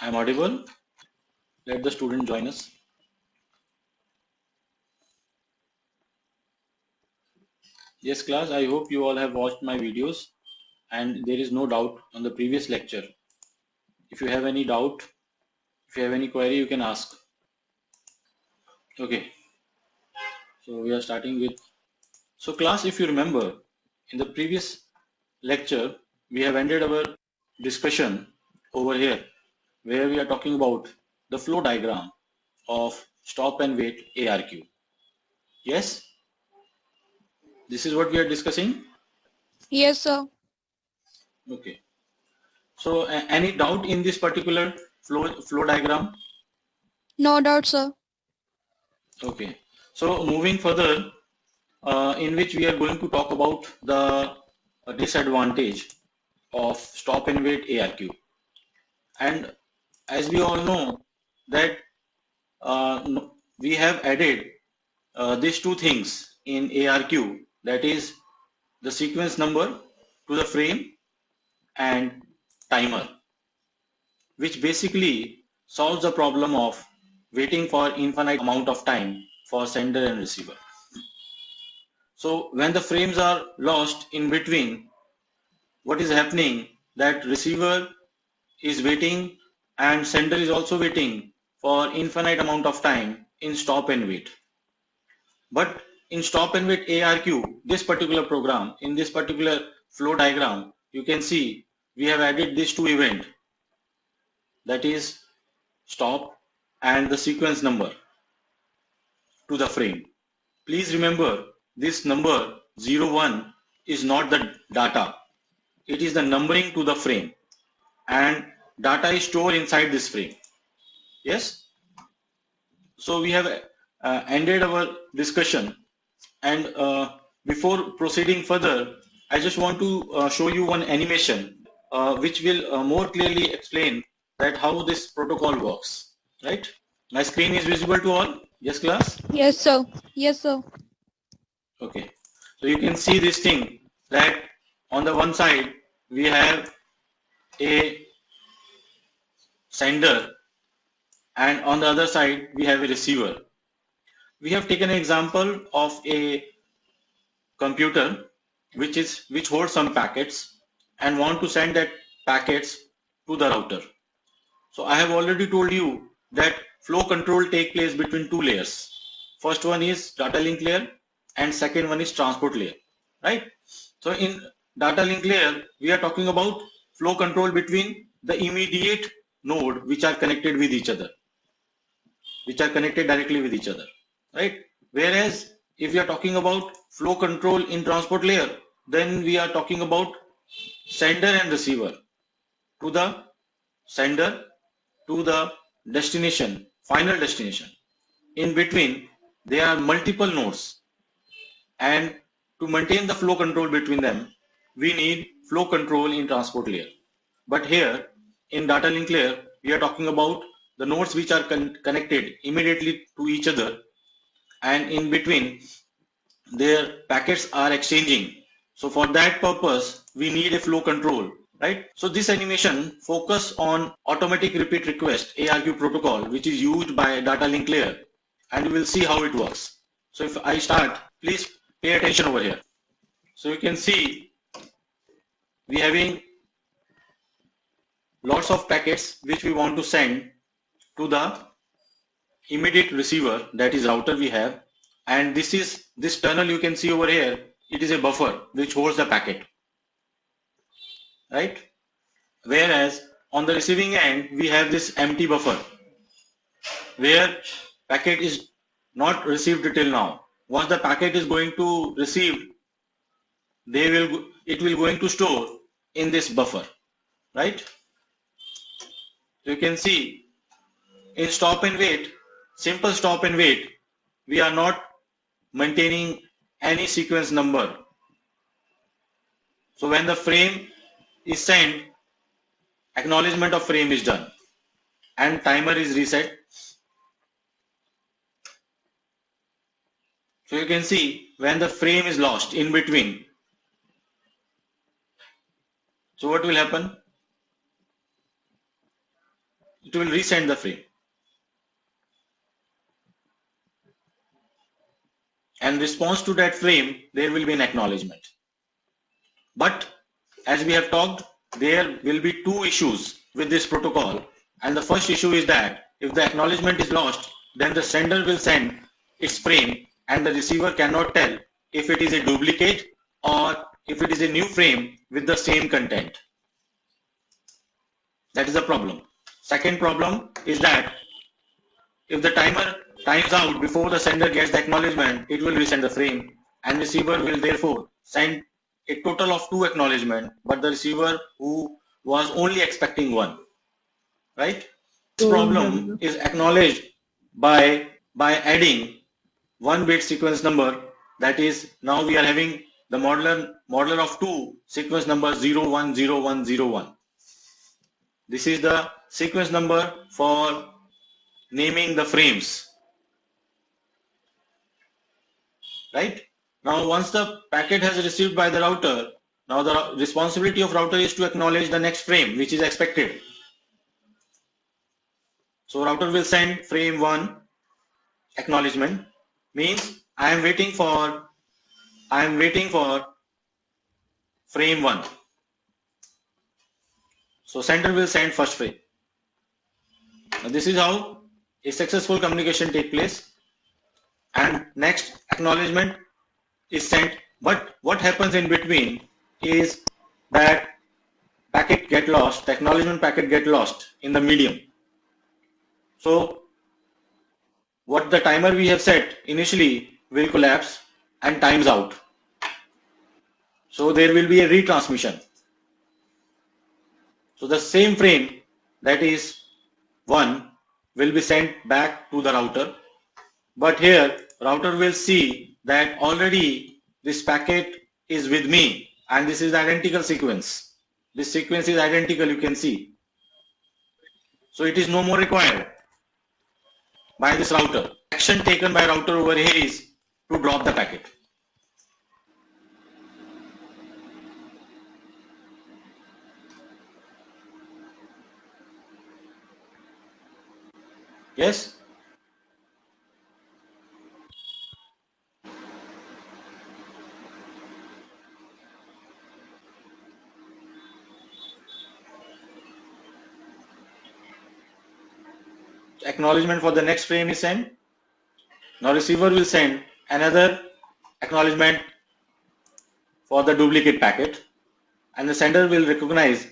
I am audible. Let the student join us. Yes, class, I hope you all have watched my videos and there is no doubt on the previous lecture. If you have any doubt, if you have any query, you can ask. Okay, so we are starting with. So class, if you remember, in the previous lecture, we have ended our discussion over here where we are talking about the flow diagram of stop and wait ARQ. Yes, this is what we are discussing. Yes, sir. Okay. So any doubt in this particular flow diagram? No doubt, sir. Okay. So moving further, in which we are going to talk about the disadvantage of stop and wait ARQ. And as we all know that we have added these two things in ARQ, that is the sequence number to the frame and timer, which basically solves the problem of waiting for infinite amount of time for sender and receiver. So when the frames are lost in between, what is happening that receiver is waiting and sender is also waiting for infinite amount of time in stop and wait. But in stop and wait ARQ, this particular program, in this particular flow diagram, you can see we have added these two events, that is stop and the sequence number to the frame. Please remember this number 01 is not the data. It is the numbering to the frame and data is stored inside this frame. Yes. So we have ended our discussion, and before proceeding further, I just want to show you one animation which will more clearly explain that how this protocol works. Right? My screen is visible to all? Yes, class? Yes, sir. Yes, sir. Okay. So you can see this thing that on the one side we have a sender and on the other side we have a receiver. We have taken an example of a computer which holds some packets and want to send that packets to the router. So I have already told you that flow control take place between two layers. First one is data link layer and second one is transport layer, right? So in data link layer, we are talking about flow control between the immediate node which are connected with each other, which are connected directly with each other, right? Whereas if we are talking about flow control in transport layer, then we are talking about sender and receiver to the sender to the destination, final destination. In between, there are multiple nodes, and to maintain the flow control between them, we need flow control in transport layer. But here in data link layer, we are talking about the nodes which are connected immediately to each other, and in between their packets are exchanging. So for that purpose, we need a flow control, right? So this animation focus on automatic repeat request ARQ protocol, which is used by data link layer, and you will see how it works. So if I start, please pay attention over here. So you can see we having lots of packets which we want to send to the immediate receiver, that is router we have, and this tunnel you can see over here, it is a buffer which holds the packet, right? Whereas on the receiving end we have this empty buffer where packet is not received till now. Once the packet is going to receive, it will going to store in this buffer, right? So you can see in stop and wait, simple stop and wait, we are not maintaining any sequence number. So when the frame is sent, acknowledgement of frame is done and timer is reset. So you can see when the frame is lost in between. So what will happen? it will resend the frame. And response to that frame, there will be an acknowledgement. But as we have talked, there will be two issues with this protocol. And the first issue is that if the acknowledgement is lost, then the sender will send its frame and the receiver cannot tell if it is a duplicate or if it is a new frame with the same content. That is the problem. Second problem is that if the timer times out before the sender gets the acknowledgement, it will resend the frame and receiver will therefore send a total of 2 acknowledgements, but the receiver who was only expecting 1, right? This problem is acknowledged by adding 1-bit sequence number. That is, now we are having the modeler of 2 sequence number 010101. This is the sequence number for naming the frames, right? Now once the packet has received by the router, now the responsibility of router is to acknowledge the next frame which is expected. So router will send frame 1 acknowledgement, means I am waiting for frame 1. So sender will send first frame. Now this is how a successful communication takes place, and next acknowledgement is sent. But what happens in between is that packet get lost, the acknowledgement packet get lost in the medium. So what the timer we have set initially will collapse and times out. So there will be a retransmission. So the same frame, that is 1, will be sent back to the router. But here router will see that already this packet is with me and this is the identical sequence. This sequence is identical, you can see. So it is no more required by this router. Action taken by router over here is to drop the packet. Yes? Acknowledgement for the next frame is sent. Now receiver will send another acknowledgement for the duplicate packet, and the sender will recognize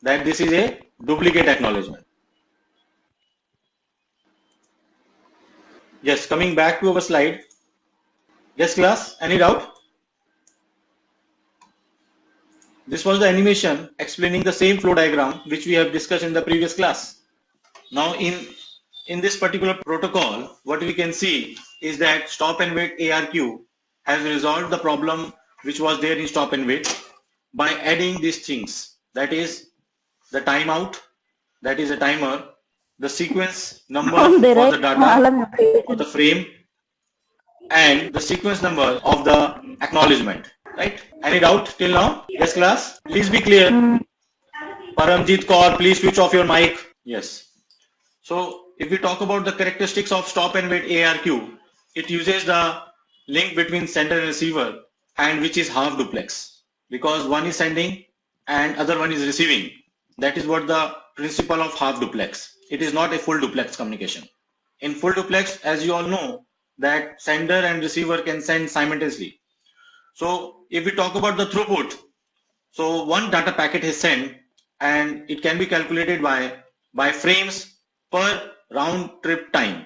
that this is a duplicate acknowledgement. Yes, coming back to our slide. Yes class, any doubt? This was the animation explaining the same flow diagram which we have discussed in the previous class. Now in this particular protocol, what we can see is that stop and wait ARQ has resolved the problem which was there in stop and wait by adding these things. That is the timeout, that is a timer, the sequence number for the data or the frame, and the sequence number of the acknowledgement. Right? Any doubt till now? Yes class? Please be clear. Paramjit Kaur, please switch off your mic. Yes. So if we talk about the characteristics of stop and wait ARQ, it uses the link between sender and receiver, and which is half duplex, because one is sending and other one is receiving. That is what the principle of half duplex. It is not a full duplex communication. In full duplex, as you all know, that sender and receiver can send simultaneously. So if we talk about the throughput, so one data packet is sent and it can be calculated by frames per round trip time.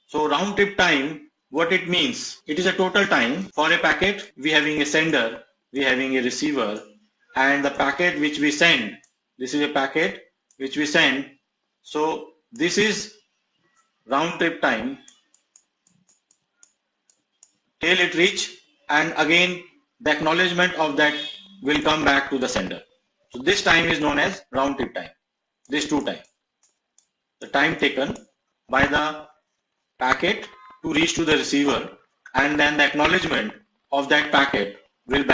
So round trip time, what it means, it is a total time for a packet. We having a sender, we having a receiver, and the packet which we send, this is a packet which we send. So this is round trip time till it reach, and again the acknowledgement of that will come back to the sender. So this time is known as round trip time. This two time, the time taken by the packet to reach to the receiver, and then the acknowledgement of that packet will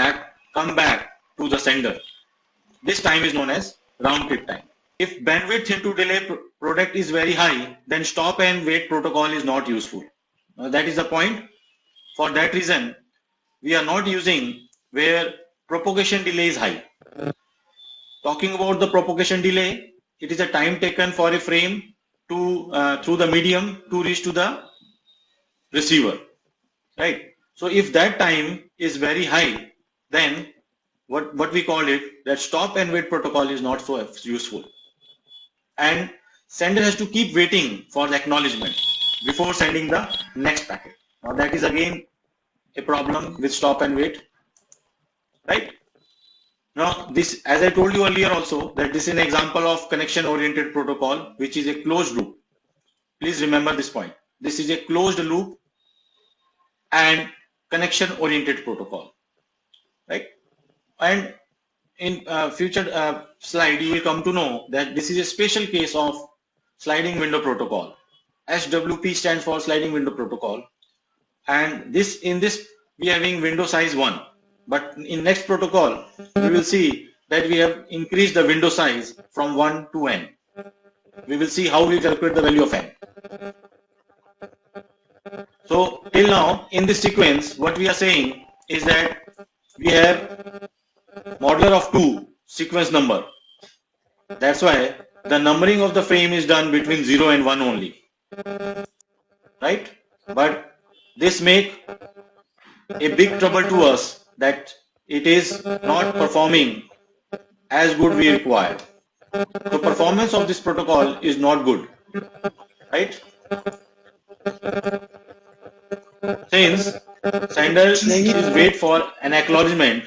come back to the sender. This time is known as round trip time. if bandwidth into delay product is very high, then stop and wait protocol is not useful. That is the point. For that reason, we are not using where propagation delay is high. Talking about the propagation delay, it is a time taken for a frame to through the medium to reach to the receiver, right? So if that time is very high, then what we call it, that stop and wait protocol is not so useful, and sender has to keep waiting for the acknowledgement before sending the next packet. Now that is again a problem with stop and wait, right? Now this, as I told you earlier also, that this is an example of connection oriented protocol, which is a closed loop. Please remember this point. This is a closed loop and connection oriented protocol, right? And in future slide, you will come to know that this is a special case of sliding window protocol. SWP stands for sliding window protocol, and this, in this, we are having window size 1, but in next protocol we will see that we have increased the window size from 1 to n. We will see how we calculate the value of n. So till now in this sequence, what we are saying is that we have modular of 2 sequence number. That's why the numbering of the frame is done between 0 and 1 only, right? But this make a big trouble to us, that it is not performing as good we require. The performance of this protocol is not good, right? Since sender is wait for an acknowledgement,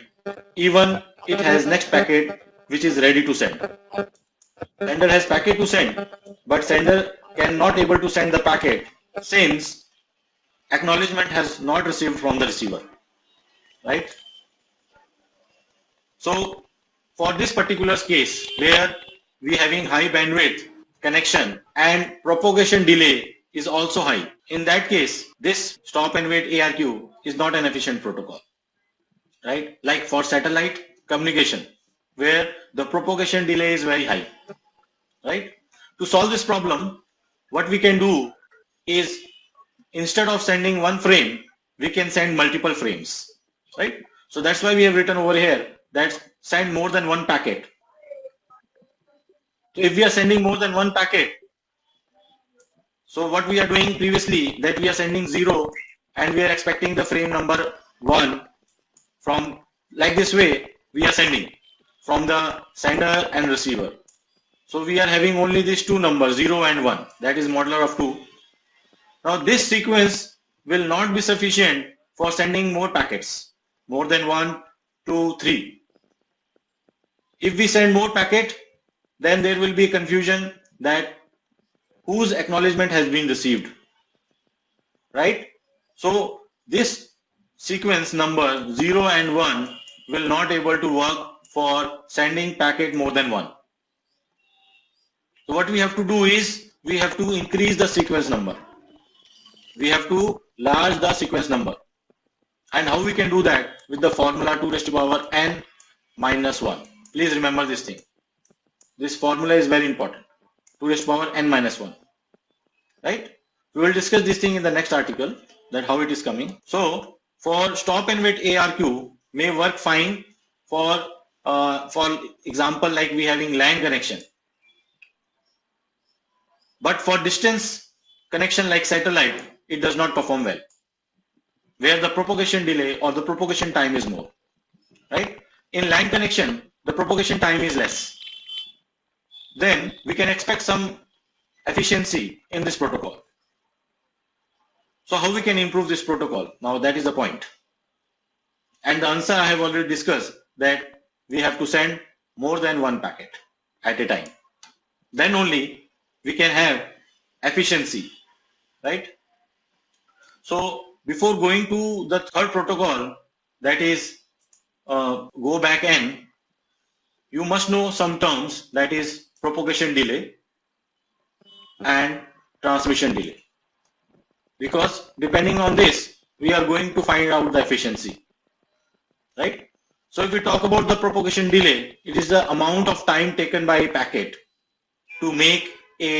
even it has next packet which is ready to send. Sender has packet to send, but sender cannot able to send the packet since acknowledgement has not received from the receiver, right? So for this particular case where we having high bandwidth connection and propagation delay is also high, in that case this stop and wait ARQ is not an efficient protocol, right? Like for satellite communication where the propagation delay is very high, right? To solve this problem, what we can do is, instead of sending one frame, we can send multiple frames, right? So that's why we have written over here that send more than one packet. So if we are sending more than one packet, so what we are doing previously, that we are sending 0 and we are expecting the frame number 1 from, like this way we are sending from the sender and receiver. So we are having only these two numbers, 0 and 1, that is modular of 2. Now this sequence will not be sufficient for sending more packets, more than 1, 2, 3. If we send more packet, then there will be confusion that whose acknowledgement has been received, right? So this sequence number 0 and 1 will not able to work for sending packet more than 1. So what we have to do is, we have to increase the sequence number. We have to enlarge the sequence number. And how we can do that? With the formula 2 raised to power n minus 1. Please remember this thing. This formula is very important. 2 raised to power n minus 1. Right? We will discuss this thing in the next article, that how it is coming. So for stop and wait ARQ may work fine for example, like we having LAN connection. But for distance connection like satellite, it does not perform well, where the propagation delay or the propagation time is more, right? In LAN connection, the propagation time is less. Then we can expect some efficiency in this protocol. So how we can improve this protocol? Now that is the point. And the answer I have already discussed, that we have to send more than one packet at a time. Then only we can have efficiency, right? So before going to the third protocol, that is go back N, you must know some terms, that is propagation delay and transmission delay, because depending on this we are going to find out the efficiency, right? So if we talk about the propagation delay, it is the amount of time taken by a packet to make a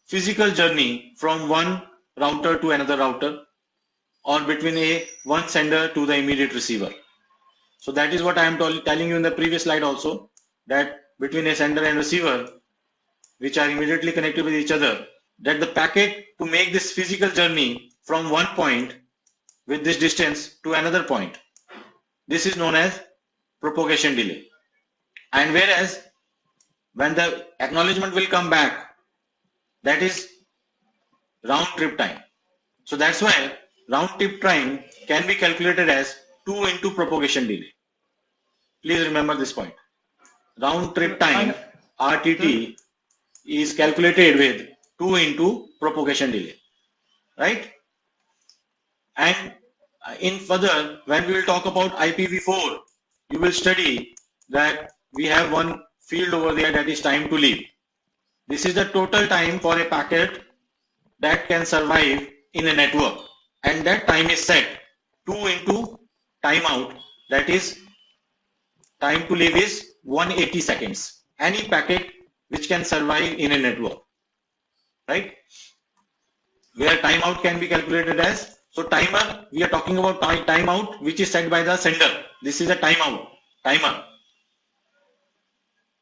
physical journey from one router to another router, or between one sender to the immediate receiver. So that is what I am telling you in the previous slide also, that between a sender and receiver, which are immediately connected with each other, that the packet to make this physical journey from one point with this distance to another point, this is known as propagation delay. And whereas when the acknowledgement will come back, that is round trip time. So that's why round trip time can be calculated as 2 into propagation delay. Please remember this point. Round trip time, RTT, is calculated with 2 into propagation delay, right? And in further, when we will talk about IPv4, you will study that we have one field over there, that is time to leave. This is the total time for a packet that can survive in a network, and that time is set 2 into timeout, that is time to leave is 180 seconds. Any packet which can survive in a network, right? Where timeout can be calculated as, so timer, we are talking about timeout which is set by the sender. This is a timer,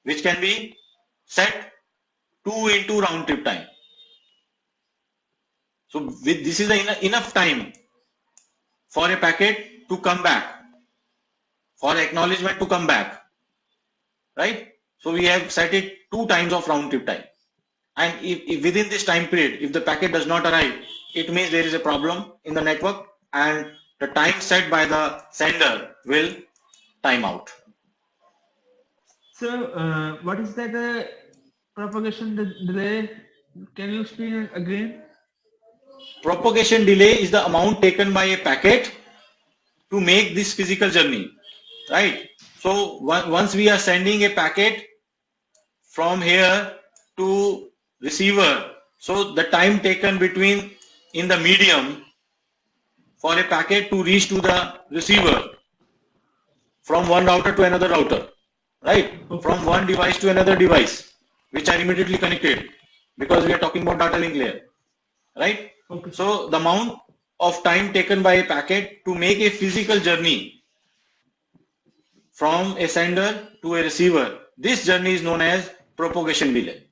which can be set 2 into round trip time. So with this is enough time for a packet to come back, for acknowledgement to come back, right? So we have set it 2 times of round trip time. And if within this time period, if the packet does not arrive, it means there is a problem in the network, and the time set by the sender will time out. So what is that propagation delay? Can you explain it again? Propagation delay is the amount taken by a packet to make this physical journey, right? So once we are sending a packet from here to receiver, so the time taken between in the medium for a packet to reach to the receiver from one router to another router, right? Okay. From one device to another device, which are immediately connected, because we are talking about data link layer, right? Okay. So the amount of time taken by a packet to make a physical journey from a sender to a receiver, this journey is known as propagation delay.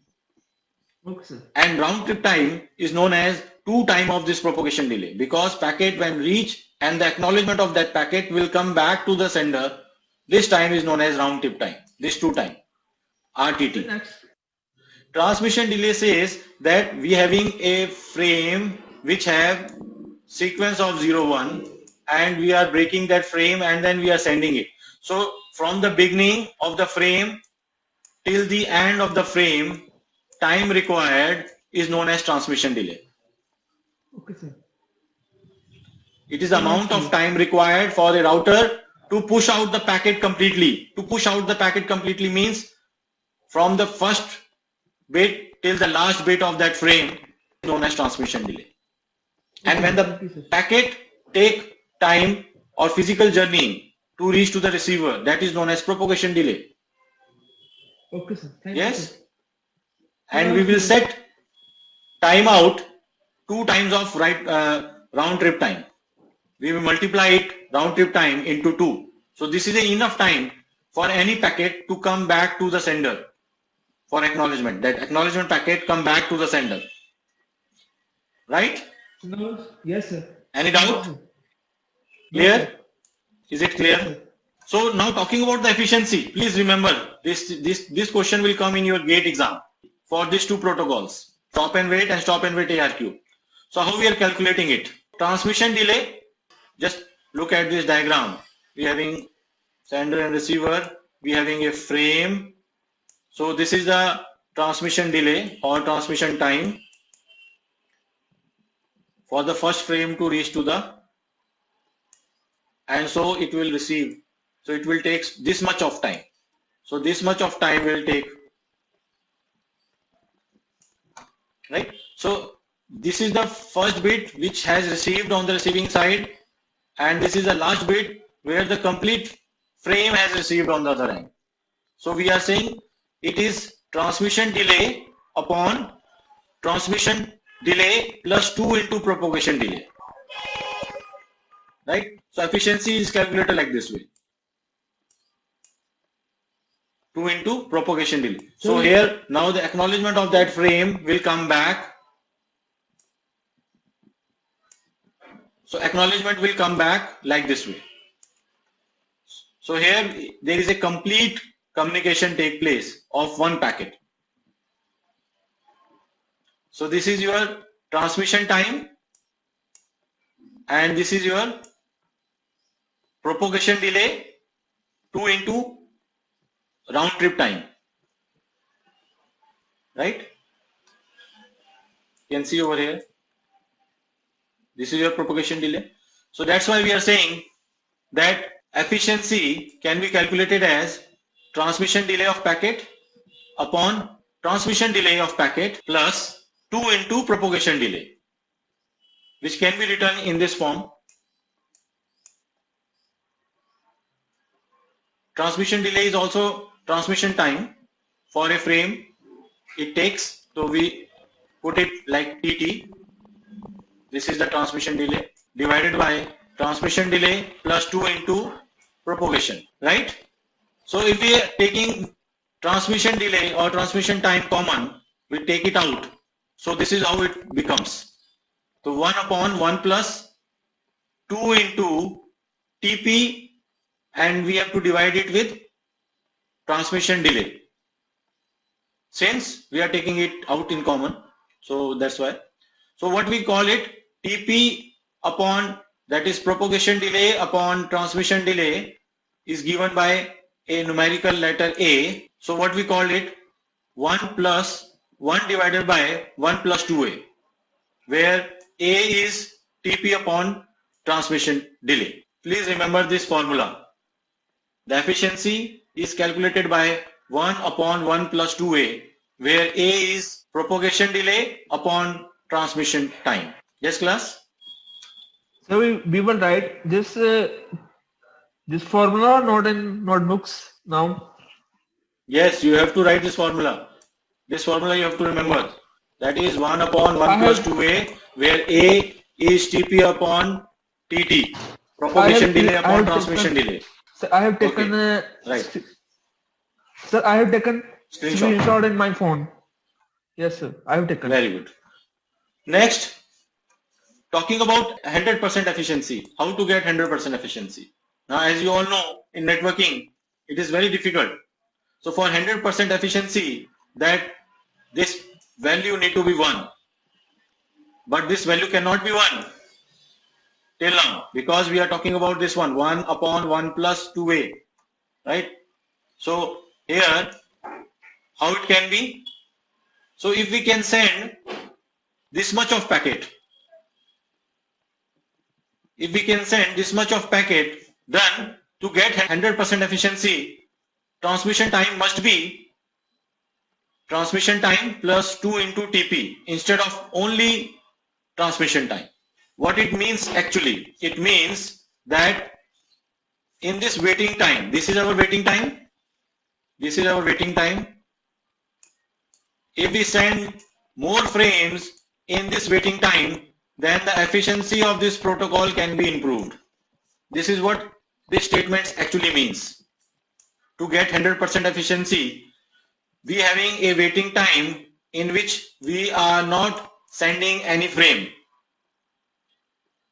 Okay, sir. And round trip time is known as 2 times of this propagation delay, because packet when reach and the acknowledgement of that packet will come back to the sender, this time is known as round trip time, this 2 time, RTT. Next. Transmission delay says that we having a frame which have sequence of 0, 1, and we are breaking that frame and then we are sending it. So from the beginning of the frame till the end of the frame, time required is known as transmission delay. Okay, sir. It is the amount of time required for a router to push out the packet completely. To push out the packet completely means from the first bit till the last bit of that frame is known as transmission delay. And when the packet take time or physical journey to reach to the receiver, that is known as propagation delay. Okay, sir. Thank Yes? you, sir. And we will set timeout 2 times of round trip time. We will multiply it, round trip time, into 2. So this is enough time for any packet to come back to the sender for acknowledgement. That acknowledgement packet come back to the sender. Right? No, yes, sir. Any doubt? No, Clear? sir. Is it Yes, clear? sir. So now talking about the efficiency, please remember this question will come in your GATE exam for these 2 protocols, stop and wait and stop and wait ARQ. So how we are calculating it? Transmission delay, just look at this diagram. We having sender and receiver, we having a frame. So this is the transmission delay or transmission time for the first frame to reach to the, and so it will receive. So it will take this much of time. So this much of time will take, right? So this is the first bit which has received on the receiving side, and this is the last bit where the complete frame has received on the other end. So we are saying it is transmission delay upon transmission delay plus 2 into propagation delay. Right? So efficiency is calculated like this way. 2 into propagation delay. So here now the acknowledgement of that frame will come back. So acknowledgement will come back like this way. So here there is a complete communication take place of one packet. So this is your transmission time and this is your propagation delay 2 into round trip time. Right? You can see over here. This is your propagation delay. So that's why we are saying that efficiency can be calculated as transmission delay of packet upon transmission delay of packet plus 2 into propagation delay, which can be written in this form. Transmission delay is also transmission time for a frame it takes. So we put it like TT. This is the transmission delay divided by transmission delay plus 2 into propagation, right? So if we are taking transmission delay or transmission time common, we take it out. So this is how it becomes. So 1 upon 1 plus 2 into TP, and we have to divide it with transmission delay. Since we are taking it out in common, so that's why. So what we call it, TP upon, that is propagation delay upon transmission delay, is given by a numerical letter A. So what we call it, 1 plus 1 divided by 1 plus 2A, where A is TP upon transmission delay. Please remember this formula. The efficiency is calculated by 1 upon 1 plus 2A, where A is propagation delay upon transmission time. Yes, class? So we will write this formula not in notebooks now. Yes, you have to write this formula. This formula you have to remember. That is 1 upon 1 plus 2A, where A is TP upon TT, propagation delay upon transmission delay. So I have taken right. Sir, I have taken Screenshot. screenshot in my phone. Yes, sir. I have taken. Very good. Next, talking about 100% efficiency. How to get 100% efficiency? Now, as you all know, in networking, it is very difficult. So for 100% efficiency, that this value need to be 1. But this value cannot be 1 till now, because we are talking about this one, 1 upon 1 plus 2A, right? So here, how it can be? So if we can send this much of packet, if we can send this much of packet, then to get 100% efficiency, transmission time must be transmission time plus 2 into TP instead of only transmission time. What it means actually? It means that in this waiting time, this is our waiting time, this is our waiting time. If we send more frames in this waiting time, then the efficiency of this protocol can be improved. This is what this statement actually means. To get 100% efficiency, we having a waiting time in which we are not sending any frame.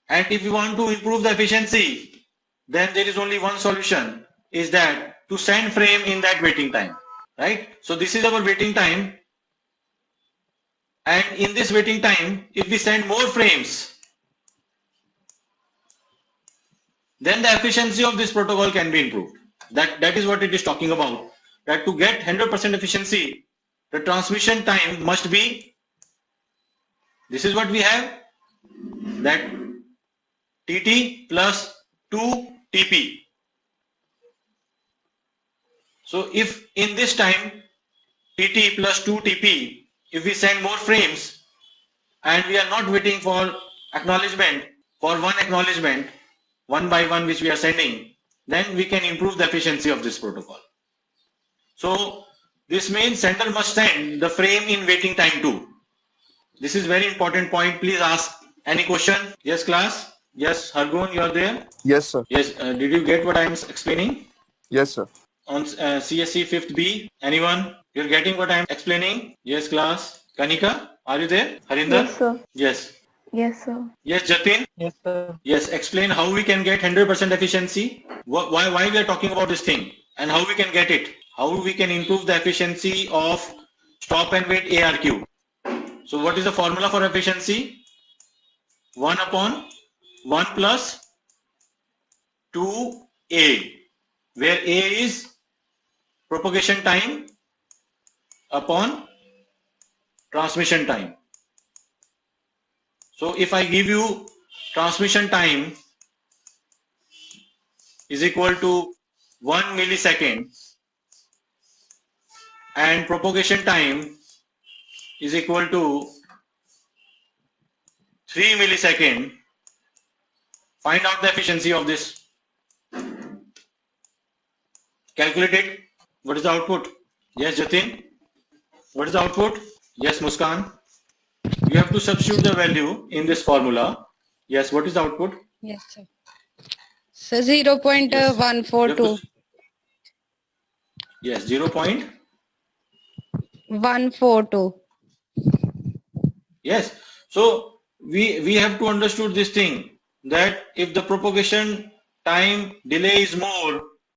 And if we want to improve the efficiency, then there is only one solution, is that to send frame in that waiting time, right? So this is our waiting time. And in this waiting time, if we send more frames, then the efficiency of this protocol can be improved. That is what it is talking about. That to get 100% efficiency, the transmission time must be, this is what we have, that TT plus 2 TP. So if in this time, TT plus 2 TP, if we send more frames and we are not waiting for acknowledgement, for one acknowledgement, one by one which we are sending, then we can improve the efficiency of this protocol. So This means sender must send the frame in waiting time too. This is very important point. Please ask any question. Yes, class. Yes, Hargun, you are there. Yes, sir. Yes. Did you get what I am explaining? Yes, sir. On CSC 5th B, anyone? You're getting what I am explaining? Yes, class. Kanika, are you there? Harinder? Yes, sir. Yes. Yes, sir. Yes, Jatin? Yes, sir. Yes, explain how we can get 100% efficiency. Why we are talking about this thing and how we can get it. How we can improve the efficiency of stop and wait ARQ. So what is the formula for efficiency? 1 upon 1 plus 2A, where A is propagation time upon transmission time. So if I give you transmission time is equal to 1 millisecond and propagation time is equal to 3 millisecond, find out the efficiency of this. Calculate it. What is the output? Yes, Jatin. What is the output? Yes, Muskan. You have to substitute the value in this formula. Yes, what is the output? Yes, sir. So 0.142. Yes, 0.142. 142. Yes. So we have to understood this thing that if the propagation time delay is more,